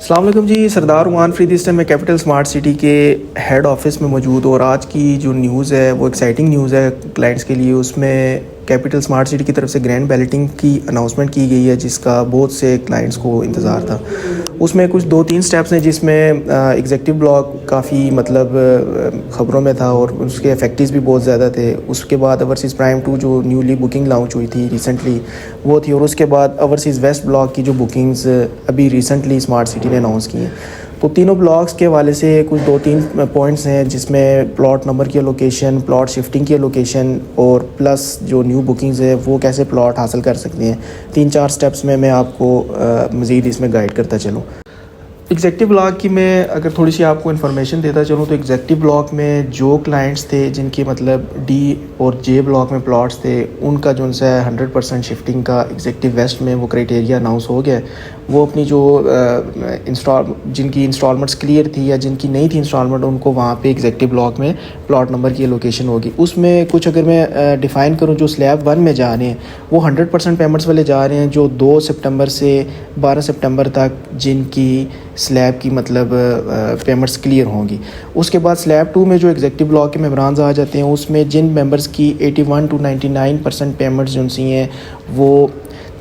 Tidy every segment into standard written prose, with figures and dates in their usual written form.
अस्सलाम वालेकुम जी। सरदार उमान फरीदी इस टाइम मैं कैपिटल स्मार्ट सिटी के हेड ऑफिस में मौजूद हूँ और आज की जो न्यूज़ है वो एक्साइटिंग न्यूज़ है क्लाइंट्स के लिए। उसमें कैपिटल स्मार्ट सिटी की तरफ से ग्रैंड बैलेटिंग की अनाउंसमेंट की गई है जिसका बहुत से क्लाइंट्स को इंतज़ार था। उसमें कुछ 2-3 स्टेप्स हैं जिसमें एग्जेक्टिव ब्लॉक काफ़ी मतलब ख़बरों में था और उसके इफेक्टिव्स भी बहुत ज़्यादा थे। उसके बाद ओवरसीज़ प्राइम 2 जो न्यूली बुकिंग लॉन्च हुई थी रिसेंटली वो थी, और उसके बाद ओवरसीज़ वेस्ट ब्लॉक की जो बुकिंग्स अभी रिसेंटली स्मार्ट सिटी ने अनाउंस की हैं। तो तीनों ब्लॉक्स के हवाले से कुछ 2-3 पॉइंट्स हैं जिसमें प्लॉट नंबर की लोकेशन, प्लॉट शिफ्टिंग की लोकेशन और प्लस जो न्यू बुकिंग्स है वो कैसे प्लॉट हासिल कर सकते हैं। 3-4 स्टेप्स में मैं आपको मज़ीद इसमें गाइड करता चलूँ। एग्जेक्टिव ब्लॉक की मैं अगर थोड़ी सी आपको इन्फॉर्मेशन देता चलूँ तो एग्जेक्टिव ब्लॉक में जो क्लाइंट्स थे जिनके मतलब डी और जे ब्लॉक में प्लॉट्स थे उनका जो है 100% शिफ्टिंग का एग्जेक्टिव वेस्ट में वो क्राइटेरिया अनाउंस हो गया। वो अपनी जो जिनकी इंस्टॉलमेंट्स क्लियर थी या जिनकी नहीं थी इंस्टॉलमेंट उनको वहाँ पे एग्जेक्टिव ब्लॉक में प्लॉट नंबर की लोकेशन होगी। उसमें कुछ अगर मैं डिफ़ाइन करूँ जो स्लैब 1 में जा रहे हैं वो 100% पेमेंट्स वाले जा रहे हैं जो 2 सितंबर से 12 सितंबर तक जिनकी स्लैब की मतलब पेमेंट्स क्लियर होंगी। उसके बाद स्लैब 2 में जो एग्जेक्टिव ब्लॉक के मेंबरान्स आ जाते हैं उसमें जिन मेंबर्स की 81 to 99% पेमेंट्स जो सी हैं वो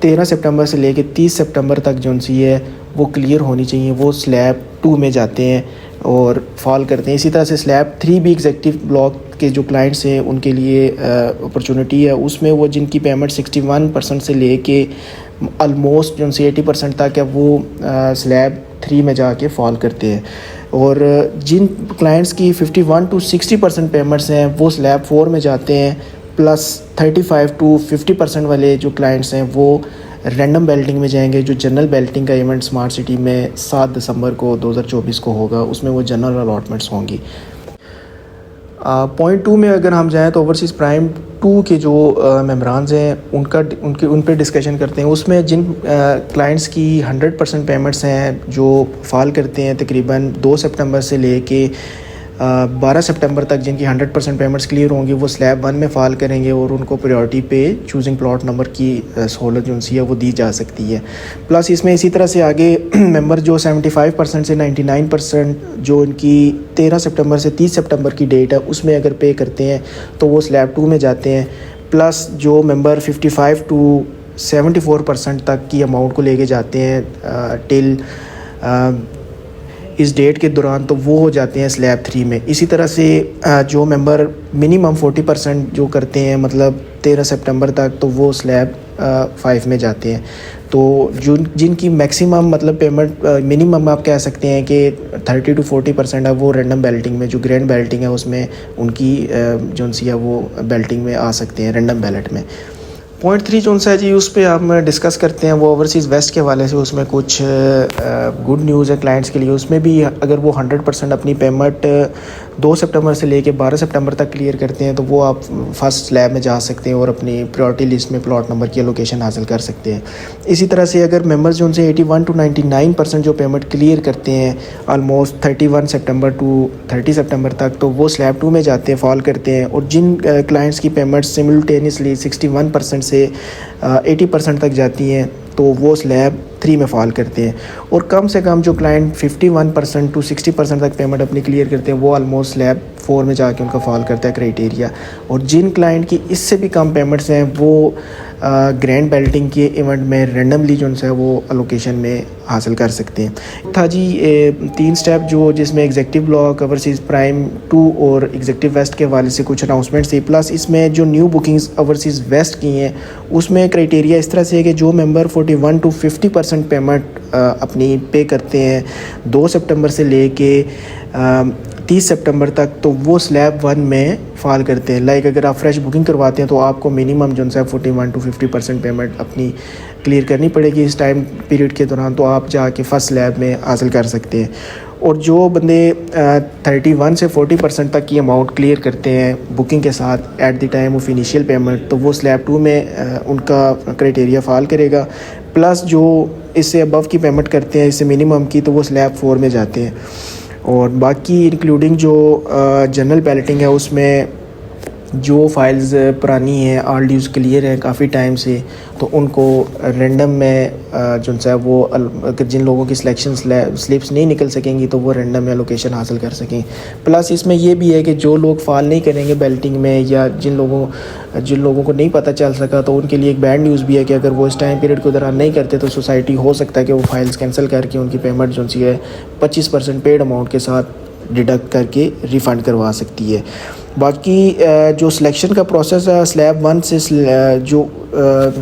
13 सितंबर से लेकर 30 सितंबर तक जो सी है वो क्लियर होनी चाहिए, वो स्लैब 2 में जाते हैं और फॉल करते हैं। इसी तरह से स्लैब 3 भी एग्जेक्टिव ब्लॉक के जो क्लाइंट्स हैं उनके लिए अपॉर्चुनिटी है। उसमें वो जिनकी पेमेंट 61% से लेके ऑलमोस्ट जो 80% तक है वो स्लैब 3 में जाके फॉल करते हैं। और जिन क्लाइंट्स की 51 to 60% पेमेंट्स हैं वो स्लैब 4 में जाते हैं, प्लस 35 to 50% वाले जो क्लाइंट्स हैं वो रैंडम बेल्टिंग में जाएंगे। जो जनरल बेल्टिंग का इवेंट स्मार्ट सिटी में 7 दिसंबर को 2024 को होगा उसमें वो जनरल अलॉटमेंट्स होंगी। पॉइंट 2 में अगर हम जाएँ तो ओवरसीज़ प्राइम 2 के जो मेंबरान्स हैं उन पे डिस्कशन करते हैं। उसमें जिन क्लाइंट्स की 100% पेमेंट्स हैं जो फॉल करते हैं तकरीबन 2 सितंबर से लेके 12 सितंबर तक जिनकी 100% पेमेंट्स क्लियर होंगी वो स्लैब 1 में फॉल करेंगे और उनको प्रायोरिटी पे चूजिंग प्लॉट नंबर की सहूलत जो है वो दी जा सकती है। प्लस इसमें इसी तरह से आगे मेंबर जो 75% से 99% जो इनकी 13 सितंबर से 30 सितंबर की डेट है उसमें अगर पे करते हैं तो वो स्लैब 2 में जाते हैं। प्लस जो मेंबर 55 to 74% तक की अमाउंट को लेके जाते हैं टिल इस डेट के दौरान तो वो हो जाते हैं स्लैब 3 में। इसी तरह से जो मेंबर मिनिमम 40% जो करते हैं मतलब 13 सितंबर तक तो वो स्लैब 5 में जाते हैं। तो जिनकी मैक्सिमम मतलब पेमेंट मिनिमम आप कह सकते हैं कि 30 to 40% है वो रैंडम बेल्टिंग में जो ग्रैंड बेल्टिंग है उसमें उनकी जो सी है वो बेल्टिंग में आ सकते हैं रैंडम बैलेट में। पॉइंट 3 जो है जी उस पर हम डिस्कस करते हैं वो ओवरसीज़ वेस्ट के हवाले से। उसमें कुछ गुड न्यूज़ है क्लाइंट्स के लिए। उसमें भी अगर वो 100% अपनी पेमेंट 2 सितंबर से लेके 12 सितंबर तक क्लियर करते हैं तो वो आप फर्स्ट स्लैब में जा सकते हैं और अपनी प्रायोरिटी लिस्ट में प्लॉट नंबर की लोकेशन हासिल कर सकते हैं। इसी तरह से अगर मेंबर्स जो उनसे 81 to 99% जो पेमेंट क्लियर करते हैं ऑलमोस्ट 31 सितंबर टू 30 सितंबर तक तो वो स्लैब 2 में जाते हैं, फॉल करते हैं। और जिन क्लाइंट्स की पेमेंट सिमुलटेनियसली 61% से 80% तक जाती हैं तो वो स्लैब 3 में फॉल करते हैं। और कम से कम जो क्लाइंट 51% to 60% तक पेमेंट अपनी क्लियर करते हैं वो ऑलमोस्ट स्लैब 4 में जाके उनका फॉल करता है क्राइटेरिया। और जिन क्लाइंट की इससे भी कम पेमेंट्स हैं वो ग्रैंड बेल्टिंग के इवेंट में रैंडमली जो है वो अलोकेशन में हासिल कर सकते हैं। था जी 3 स्टेप जो जिसमें एग्जेक्टिव ब्लॉक ओवरसीज़ प्राइम 2 और एग्जेक्टिव वेस्ट के हवाले से कुछ अनाउंसमेंट्स थी। प्लस इसमें जो न्यू बुकिंग्स ओवरसीज़ वेस्ट की हैं उसमें क्राइटेरिया इस तरह से है कि जो मेंबर 41 to 50% पेमेंट अपनी पे करते हैं 2 सितंबर से लेके 30 सितंबर तक तो वो स्लैब 1 में फॉल करते हैं। लाइक अगर आप फ्रेश बुकिंग करवाते हैं तो आपको मिनिमम जो है 41 to 50% पेमेंट अपनी क्लियर करनी पड़ेगी इस टाइम पीरियड के दौरान, तो आप जाके फर्स्ट स्लैब में हासिल कर सकते हैं। और जो बंदे 31 से 40% तक की अमाउंट क्लियर करते हैं बुकिंग के साथ at the time of initial payment तो वो स्लैब 2 में उनका क्राइटेरिया फॉल करेगा। प्लस जो इससे अबव की पेमेंट करते हैं इससे मिनिमम की तो वो स्लैब 4 में जाते हैं। और बाकी इंक्लूडिंग जो जनरल बैलेटिंग है उसमें जो फाइल्स पुरानी हैं, ऑल ड्यूज़ क्लियर हैं काफ़ी टाइम से, तो उनको रैंडम में जो है वो अगर जिन लोगों की सिलेक्शन स्लिप्स नहीं निकल सकेंगी तो वो रैंडम में लोकेशन हासिल कर सकें। प्लस इसमें ये भी है कि जो लोग फाल नहीं करेंगे बैलेटिंग में, या जिन लोगों को नहीं पता चल सका, तो उनके लिए एक बैड न्यूज़ भी है कि अगर वो इस टाइम पीरियड के दौरान नहीं करते तो सोसाइटी हो सकता है कि वो फाइल्स कैंसिल करके उनकी पेमेंट जो है 25% पेड अमाउंट के साथ डिडक्ट करके रिफ़ंड करवा सकती है। बाकी जो सिलेक्शन का प्रोसेस है स्लैब 1 से जो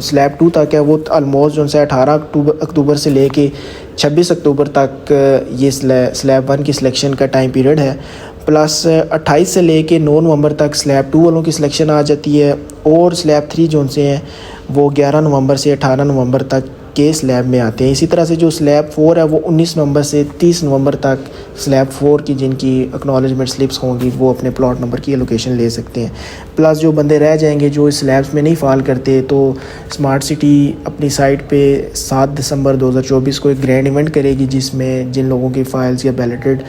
स्लैब 2 तक है, वो ऑलमोस्ट जो है 18 अक्टूबर से लेके 26 अक्टूबर तक ये स्लैब 1 की सिलेक्शन का टाइम पीरियड है। प्लस 28 से लेके 9 नवंबर तक स्लैब 2 वालों की सिलेक्शन आ जाती है, और स्लैब 3 जो से हैं वो 11 नवंबर से 18 नवंबर तक के स्लैब में आते हैं। इसी तरह से जो स्लैब 4 है वो 19 नवंबर से 30 नवंबर तक स्लैब 4 की जिनकी एक्नॉलेजमेंट स्लिप्स होंगी वो अपने प्लॉट नंबर की लोकेशन ले सकते हैं। प्लस जो बंदे रह जाएंगे जो इस स्लैब्स में नहीं फाल करते, तो स्मार्ट सिटी अपनी साइट पे 7 दिसंबर 2024 को एक ग्रैंड इवेंट करेगी जिसमें जिन लोगों की फाइल्स या बैलेटेड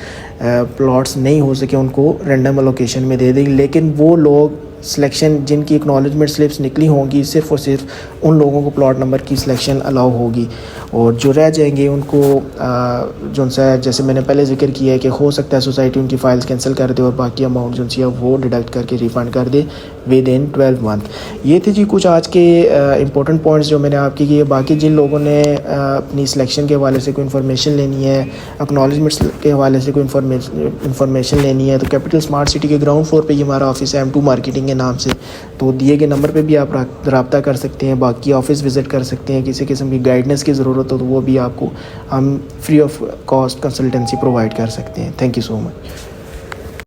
प्लॉट्स नहीं हो सके उनको रैंडम लोकेशन में दे देगी। लेकिन वो लोग सिलेक्शन जिनकी एक्नॉलेजमेंट स्लिप्स निकली होंगी सिर्फ़ और सिर्फ उन लोगों को प्लॉट नंबर की सिलेक्शन अलाउ होगी, और जो रह जाएंगे उनको जो सा जैसे मैंने पहले जिक्र किया है कि हो सकता है सोसाइटी उनकी फ़ाइल्स कैंसिल कर दे और बाकी अमाउंट जो है वो डिडक्ट करके रिफ़ंड कर दे विद इन 12 मंथ। ये थे जी कुछ आज के इंपॉर्टेंट पॉइंट्स जो मैंने आपके किए। बाकी जिन लोगों ने अपनी सिलेक्शन के हवाले से कोई इन्फॉर्मेशन लेनी है, एक्नॉलेजमेंट्स के हवाले से कोई इन्फॉर्मेशन लेनी है, तो कैपिटल स्मार्ट सिटी के ग्राउंड फ्लोर पे ही हमारा ऑफिस है M2 मार्केटिंग के नाम से, तो दिए गए नंबर पे भी आप रब्ता कर सकते हैं। बाकी ऑफिस विज़िट कर सकते हैं। किसी किस्म की गाइडेंस की ज़रूरत हो तो वो भी आपको हम free of cost consultancy provide कर सकते हैं। Thank you so much.